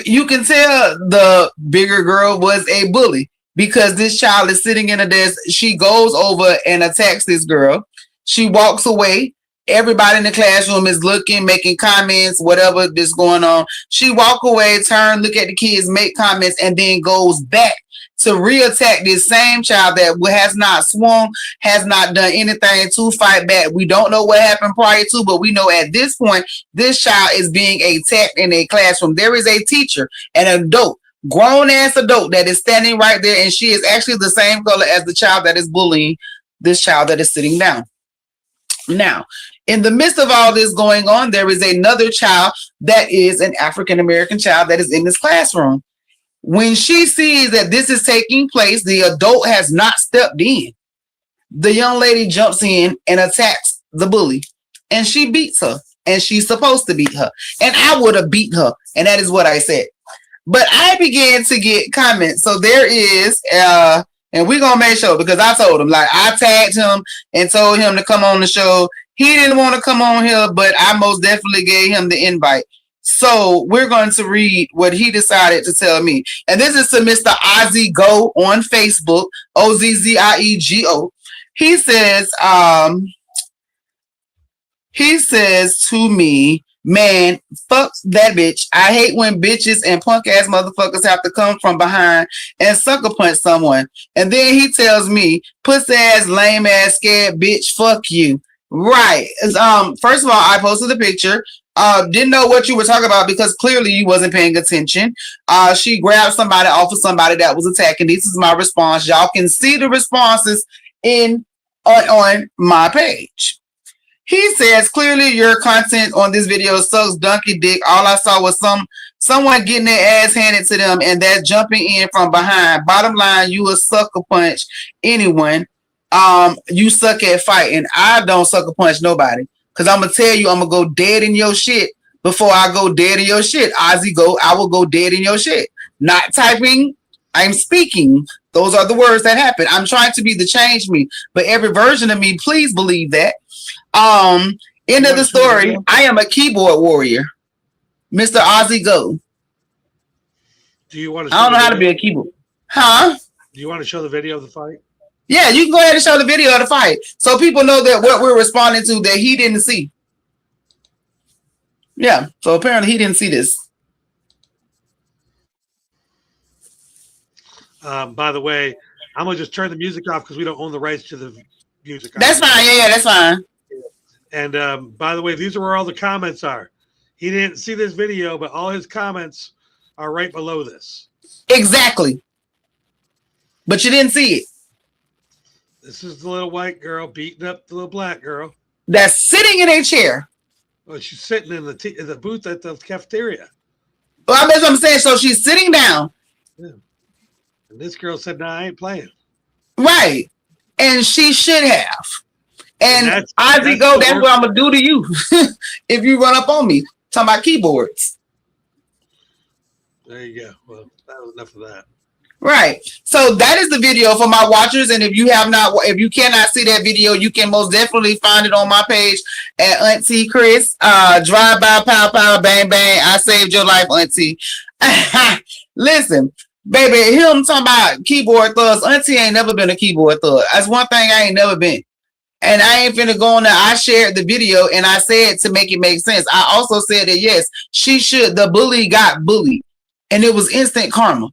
You can tell the bigger girl was a bully because this child is sitting in a desk. She goes over and attacks this girl. She walks away. Everybody in the classroom is looking, making comments, whatever is going on. She walk away, turn, look at the kids, make comments, and then goes back to re-attack this same child that has not swung, has not done anything to fight back. We don't know what happened prior to, but we know at this point, this child is being attacked in a classroom. There is a teacher, an adult, grown-ass adult that is standing right there, and she is actually the same color as the child that is bullying this child that is sitting down. Now, in the midst of all this going on, there is another child that is an African-American child that is in this classroom. When she sees that this is taking place, the adult has not stepped in. The young lady jumps in and attacks the bully, and she beats her, and she's supposed to beat her. And I would have beat her, and that is what I said. But I began to get comments. So there is, and we're going to make sure, because I told him, like, I tagged him and told him to come on the show. He didn't want to come on here, but I most definitely gave him the invite. So we're going to read what he decided to tell me. And this is to Mr. Ozzy Go on Facebook, Ozziego. He says to me, "Man, fuck that bitch. I hate when bitches and punk ass motherfuckers have to come from behind and sucker punch someone." And then he tells me, "Pussy ass, lame ass, scared bitch, fuck you." Right. First of all, I posted the picture. Didn't know what you were talking about because clearly you wasn't paying attention. She grabbed somebody off of somebody that was attacking. This is my response. Y'all can see the responses on my page. He says, "Clearly your content on this video sucks donkey dick. All I saw was some someone getting their ass handed to them and they're jumping in from behind. Bottom line, you a sucker punch anyone. You suck at fighting. I don't sucker punch nobody. Cause I'm gonna tell you, I'm gonna go dead in your shit before I go dead in your shit. Ozzy I will go dead in your shit. Not typing, I'm speaking. Those are the words that happen. I'm trying to be the change me, but every version of me, please believe that. End of the story. I am a keyboard warrior. Mr. Ozzy Go. Do you want to? I don't know how to be a keyboard. Huh? Do you want to show the video of the fight? Yeah, you can go ahead and show the video of the fight so people know that what we're responding to that he didn't see. Yeah, so apparently he didn't see this. By the way, I'm gonna just turn the music off because we don't own the rights to the music. That's fine. Yeah, that's fine. And by the way, these are where all the comments are. He didn't see this video, but all his comments are right below this. Exactly. But you didn't see it. This is the little white girl beating up the little black girl. That's sitting in a chair. Well, she's sitting in the booth at the cafeteria. Well, that's what I'm saying. So she's sitting down. Yeah. And this girl said, "No, I ain't playing." Right. And she should have. And Ozzy that's Go, that's what I'm going to do to you if you run up on me. Talking about keyboards. There you go. Well, that was enough of that. Right. So that is the video for my watchers. And if you cannot see that video, you can most definitely find it on my page at Auntie Chris. Drive by, pow, pow, bang, bang. I saved your life, Auntie. Listen, baby, him talking about keyboard thugs. Auntie ain't never been a keyboard thug. That's one thing I ain't never been. And I ain't finna go on there. I shared the video and I said to make it make sense. I also said that, yes, the bully got bullied. And it was instant karma.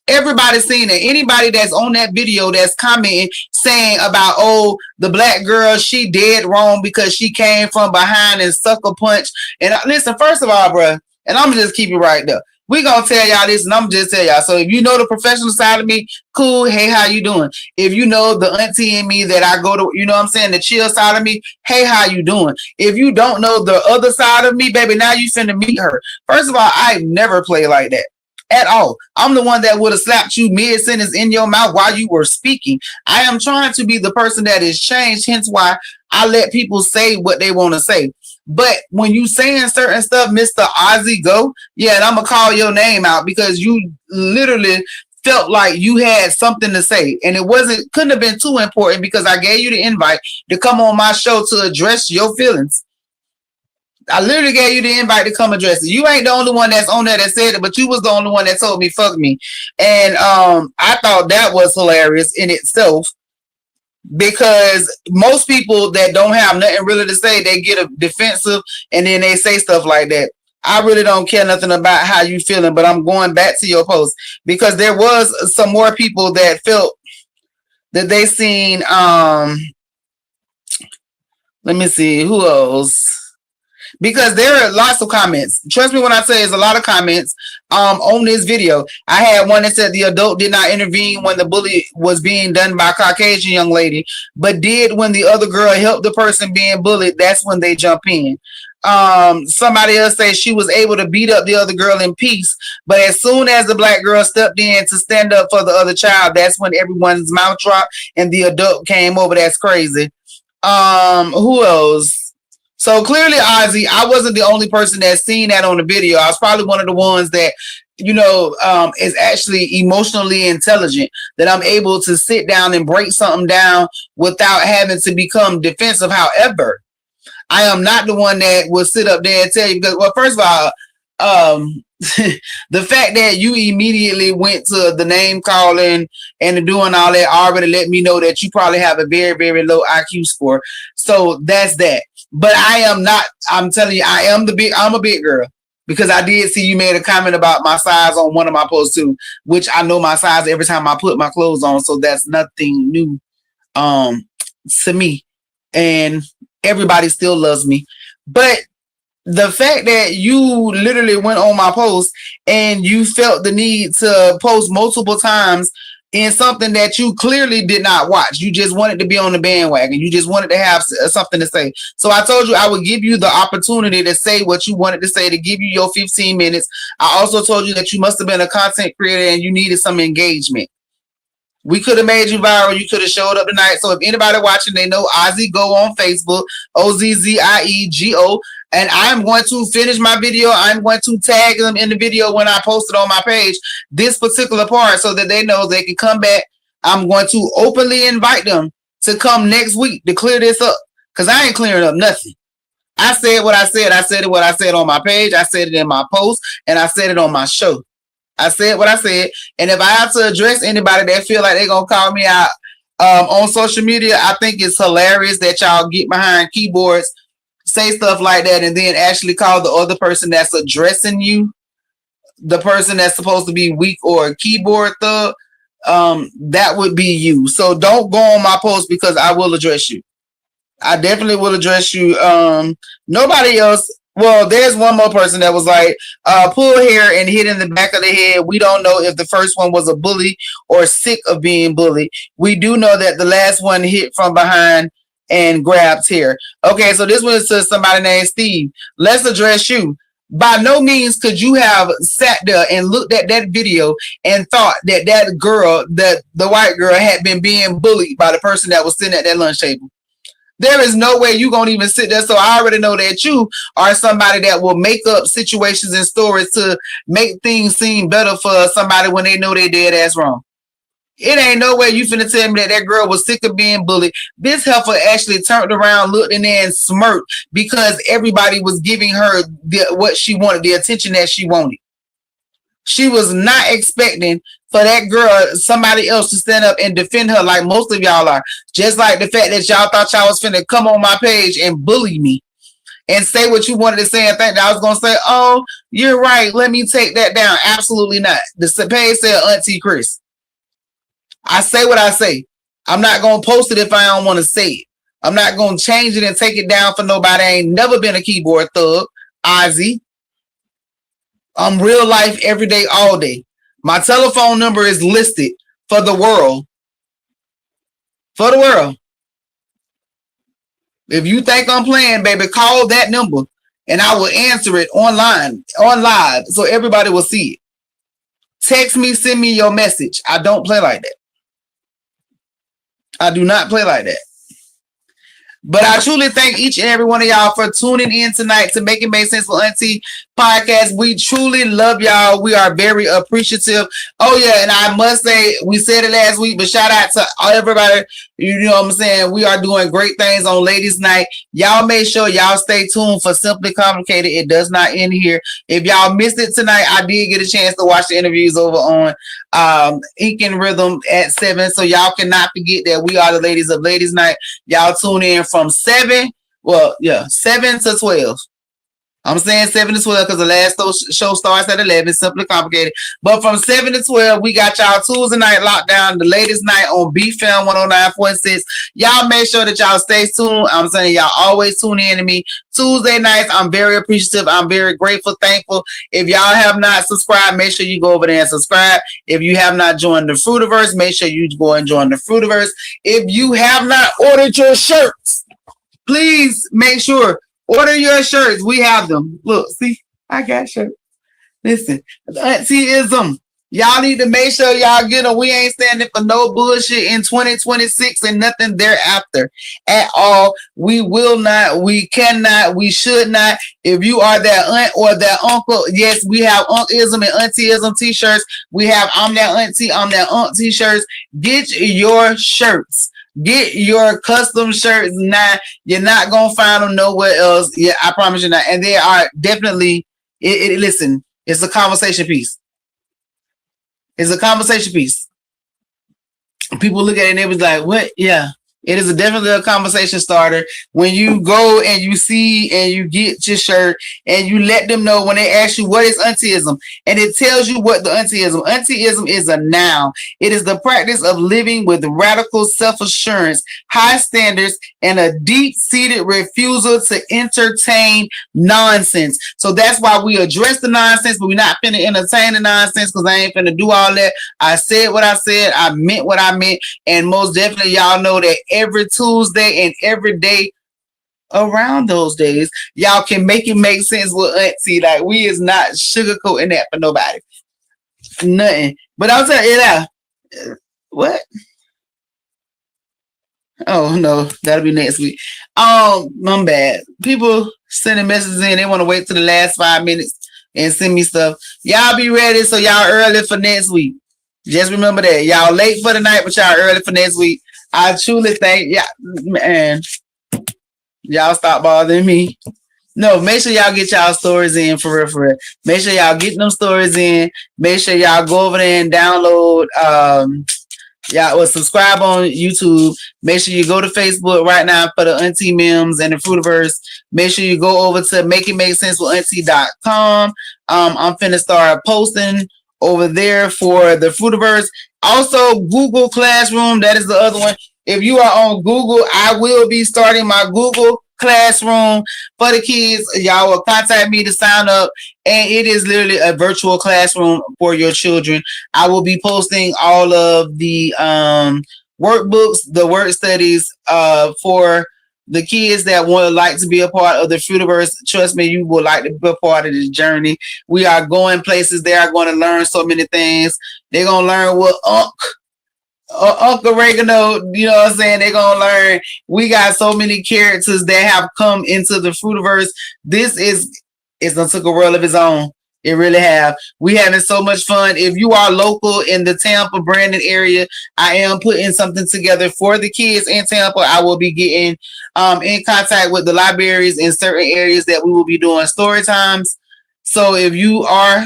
Everybody's seen it. Anybody that's on that video that's commenting saying about, oh, the black girl, she dead wrong because she came from behind and sucker punch. And listen, first of all, bro, and I'm just keep it right there. We're going to tell y'all this and I'm just tell y'all. So if you know the professional side of me, cool. Hey, how you doing? If you know the auntie in me that I go to, you know what I'm saying, the chill side of me, hey, how you doing? If you don't know the other side of me, baby, now you finna meet her. First of all, I never play like that. At all. I'm the one that would have slapped you mid-sentence in your mouth while you were speaking. I am trying to be the person that is changed, hence why I let people say what they want to say. But when you saying certain stuff, Mr. Ozzy Go, yeah, and I'm going to call your name out because you literally felt like you had something to say. And it couldn't have been too important because I gave you the invite to come on my show to address your feelings. I literally gave you the invite to come address it. You ain't the only one that's on there that said it, but you was the only one that told me fuck me. And I thought that was hilarious in itself because most people that don't have nothing really to say, they get a defensive and then they say stuff like that. I really don't care nothing about how you feeling, but I'm going back to your post because there was some more people that felt that they seen let me see who else. Because there are lots of comments. Trust me when I say there's a lot of comments on this video. I had one that said the adult did not intervene when the bully was being done by a Caucasian young lady, but did when the other girl helped the person being bullied. That's when they jump in. Somebody else says she was able to beat up the other girl in peace, but as soon as the black girl stepped in to stand up for the other child, that's when everyone's mouth dropped and the adult came over. That's crazy. Who else? So clearly, Ozzy, I wasn't the only person that's seen that on the video. I was probably one of the ones that, you know, is actually emotionally intelligent, that I'm able to sit down and break something down without having to become defensive. However, I am not the one that will sit up there and tell you because, well, first of all, the fact that you immediately went to the name calling and doing all that already let me know that you probably have a very, very low IQ score. So that's that. But I am not, I'm telling you, I'm a big girl because I did see you made a comment about my size on one of my posts too, which I know my size every time I put my clothes on. So that's nothing new to me. And everybody still loves me. But the fact that you literally went on my post and you felt the need to post multiple times in something that you clearly did not watch. You just wanted to be on the bandwagon. You just wanted to have something to say. So I told you I would give you the opportunity to say what you wanted to say, to give you your 15 minutes. I also told you that you must have been a content creator and you needed some engagement. We could have made you viral. You could have showed up tonight. So if anybody watching, they know Ozzy Go on Facebook, OZZIEGO. And I'm going to finish my video. I'm going to tag them in the video when I post it on my page, this particular part, so that they know they can come back. I'm going to openly invite them to come next week to clear this up, because I ain't clearing up nothing. I said what I said. I said what I said on my page. I said it in my post, and I said it on my show. I said what I said, and if I have to address anybody that feel like they're going to call me out on social media, I think it's hilarious that y'all get behind keyboards, say stuff like that, and then actually call the other person that's addressing you, the person that's supposed to be weak or a keyboard thug. That would be you. So don't go on my post, because I will address you. I definitely will address you. Nobody else. Well, there's one more person that was like, pull hair and hit in the back of the head. We don't know if the first one was a bully or sick of being bullied. We do know that the last one hit from behind and grabbed hair. Okay, so this one is to somebody named Steve. Let's address you. By no means could you have sat there and looked at that video and thought that that girl, that the white girl, had been being bullied by the person that was sitting at that lunch table. There is no way you're going to even sit there. So I already know that you are somebody that will make up situations and stories to make things seem better for somebody when they know they dead ass wrong. It ain't no way you finna tell me that that girl was sick of being bullied. This heifer actually turned around, looked in there and smirked because everybody was giving her what she wanted, the attention that she wanted. She was not expecting for that girl, somebody else, to stand up and defend her like most of y'all are. Just like the fact that y'all thought y'all was finna come on my page and bully me and say what you wanted to say and think that I was going to say, oh, you're right, let me take that down. Absolutely not. The page said Auntie Chris. I say what I say. I'm not going to post it if I don't want to say it. I'm not going to change it and take it down for nobody. I ain't never been a keyboard thug, Ozzy. I'm real life every day, all day. My telephone number is listed for the world. For the world. If you think I'm playing, baby, call that number and I will answer it online, on live, so everybody will see it. Text me, send me your message. I don't play like that. I do not play like that. But I truly thank each and every one of y'all for tuning in tonight to Make It Make Sense with Auntie podcast. We truly love y'all. We are very appreciative. Oh, yeah, and I must say, we said it last week, but shout out to everybody. You know what I'm saying? We are doing great things on Ladies Night. Y'all make sure y'all stay tuned for Simply Complicated. It does not end here. If y'all missed it tonight, I did get a chance to watch the interviews over on Ink and Rhythm at 7. So y'all cannot forget that we are the ladies of Ladies Night. Y'all tune in from 7 to 12. I'm saying 7 to 12 because the last show starts at 11, Simply Complicated. But from 7 to 12, we got y'all Tuesday night lockdown, the latest night on BFAM 109.6. Y'all make sure that y'all stay tuned. I'm saying y'all always tune in to me. Tuesday nights, I'm very appreciative. I'm very grateful, thankful. If y'all have not subscribed, make sure you go over there and subscribe. If you have not joined the Fruitiverse, make sure you go and join the Fruitiverse. If you have not ordered your shirts, please make sure order your shirts. We have them. Look, see, I got shirts. Listen, Auntieism. Y'all need to make sure y'all get them. We ain't standing for no bullshit in 2026 and nothing thereafter at all. We will not, we cannot, we should not. If you are that aunt or that uncle, yes, we have Uncism and Auntieism t-shirts. We have I'm that auntie, I'm that aunt t-shirts. Get your shirts. Get your custom shirts now. You're not going to find them nowhere else. Yeah, I promise you not. And they are definitely, listen, it's a conversation piece. It's a conversation piece. People look at it and they was like, what? Yeah, It is definitely a conversation starter. When you go and you see and you get your shirt and you let them know when they ask you what is auntyism, and it tells you what the auntyism. Auntyism is a noun. It is the practice of living with radical self-assurance, high standards, and a deep-seated refusal to entertain nonsense. So that's why we address the nonsense, but we're not finna entertain the nonsense because I ain't finna do all that. I said what I said. I meant what I meant. And most definitely, y'all know that every Tuesday and every day around those days, y'all can make it make sense with Auntie. Like, we is not sugarcoating that for nobody. Nothing. But I'll tell you that. What? Oh no, that'll be next week. I'm bad. People sending messages in, they want to wait till the last 5 minutes and send me stuff. Y'all be ready, so y'all early for next week. Just remember that. Y'all late for the night, but y'all early for next week. I truly think, yeah, man, y'all stop bothering me. No, make sure y'all get y'all stories in for real, for real. Make sure y'all get them stories in. Make sure y'all go over there and download, y'all will subscribe on YouTube. Make sure you go to Facebook right now for the Auntie Memes and the Fruitiverse. Make sure you go over to makeitmakesensewithauntie.com. I'm finna start posting over there for the Fruitiverse. Also, Google Classroom. That is the other one. If you are on Google, I will be starting my Google Classroom for the kids. Y'all will contact me to sign up, and it is literally a virtual classroom for your children. I will be posting all of the workbooks, the work studies for the kids that would like to be a part of the Fruitiverse. Trust me, you will like to be a part of this journey. We are going places. They are going to learn so many things. They're going to learn what Uncle Oregano, you know what I'm saying? They're going to learn. We got so many characters that have come into the Fruitiverse. It's going to take a world of its own. It really have. We having so much fun. If you are local in the Tampa, Brandon area, I am putting something together for the kids in Tampa. I will be getting in contact with the libraries in certain areas that we will be doing story times. So if you are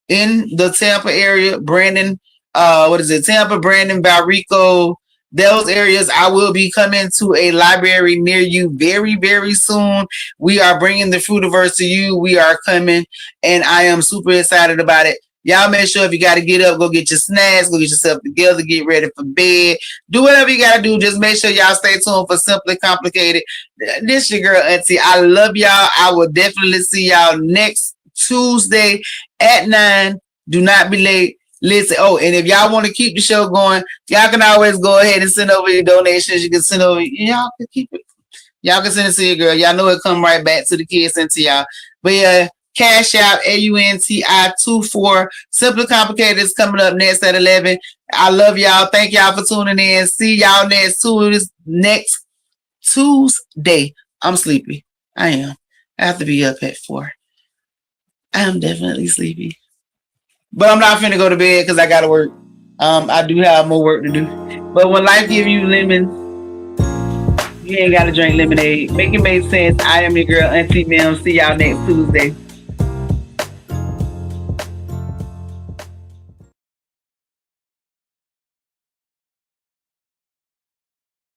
in the Tampa area, Brandon, Tampa, Brandon, Valrico, those areas, I will be coming to a library near you very, very soon. We are bringing the Fruitiverse to you. We are coming, and I am super excited about it. Y'all make sure if you got to get up, go get your snacks, go get yourself together, get ready for bed. Do whatever you got to do. Just make sure y'all stay tuned for Simply Complicated. This your girl, Auntie. I love y'all. I will definitely see y'all next Tuesday at 9. Do not be late. Listen, and if y'all want to keep the show going, y'all can always go ahead and send over your donations. You can send over, y'all can keep it. Y'all can send it to your girl. Y'all know it come right back to the kids and to y'all. But yeah, Cash Out, AUNTI24. Simply Complicated is coming up next at 11. I love y'all. Thank y'all for tuning in. See y'all next Tuesday. I'm sleepy. I am. I have to be up at 4. I am definitely sleepy. But I'm not finna go to bed because I gotta work. I do have more work to do. But when life gives you lemons, you ain't gotta drink lemonade. Make it make sense. I am your girl, Auntie Mim. See y'all next Tuesday.